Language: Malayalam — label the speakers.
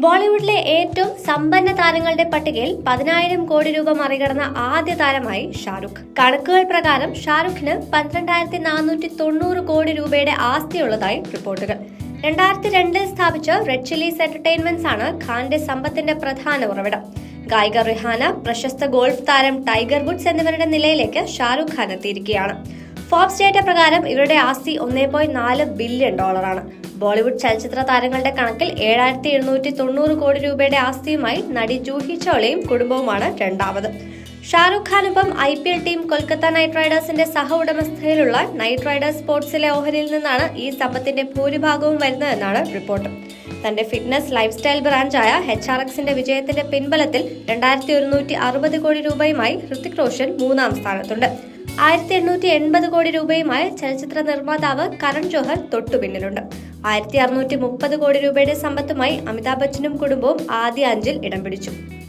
Speaker 1: ബോളിവുഡിലെ ഏറ്റവും സമ്പന്ന താരങ്ങളുടെ പട്ടികയിൽ 10,000 കോടി രൂപ മറികടന്ന ആദ്യ താരമായി ഷാരൂഖ്. കണക്കുകൾ പ്രകാരം ഷാരൂഖിന് 12,490 കോടി രൂപയുടെ ആസ്തിയുള്ളതായി റിപ്പോർട്ടുകൾ. 2002 സ്ഥാപിച്ച റെഡ് ചില്ലീസ് എന്റർടൈൻമെന്റ്സ് ആണ് ഖാന്റെ സമ്പത്തിന്റെ പ്രധാന ഉറവിടം. ഗായിക റിഹാന, പ്രശസ്ത ഗോൾഫ് താരം ടൈഗർ വുഡ്സ് എന്നിവരുടെ നിലയിലേക്ക് ഷാരൂഖ് ഖാൻ എത്തിയിരിക്കുകയാണ്. ഫോബ്സ് ഡേറ്റ പ്രകാരം ഇവരുടെ ആസ്തി $1.4 ബില്യൺ ആണ്. ബോളിവുഡ് ചലച്ചിത്ര താരങ്ങളുടെ കണക്കിൽ 7,790 കോടി രൂപയുടെ ആസ്തിയുമായി നടി ജൂഹി ചൗളയും കുടുംബവുമാണ് രണ്ടാമത്. ഷാരൂഖ് ഖാനൊപ്പം IPL ടീം കൊൽക്കത്ത നൈറ്റ് റൈഡേഴ്സിന്റെ സഹ ഉടമസ്ഥതയിലുള്ള നൈറ്റ് റൈഡേഴ്സ് സ്പോർട്സിലെ ഓഹരിയിൽ നിന്നാണ് ഈ സമ്പത്തിന്റെ ഭൂരിഭാഗവും വരുന്നതെന്നാണ് റിപ്പോർട്ട്. തന്റെ ഫിറ്റ്നസ് ലൈഫ് സ്റ്റൈൽ ബ്രാൻഡായ HRXന്റെ വിജയത്തിന്റെ പിൻബലത്തിൽ 2,160 കോടി രൂപയുമായി ഹൃതിക് റോഷൻ മൂന്നാം സ്ഥാനത്തുണ്ട്. 1,880 കോടി രൂപയുമായി ചലച്ചിത്ര നിർമ്മാതാവ് കരൺ ജോഹർ തൊട്ടു പിന്നിലുണ്ട്. 1,630 കോടി രൂപയുടെ സമ്പത്തുമായി അമിതാഭ് ബച്ചനും കുടുംബവും ആദ്യ 5-ൽ ഇടം പിടിച്ചു.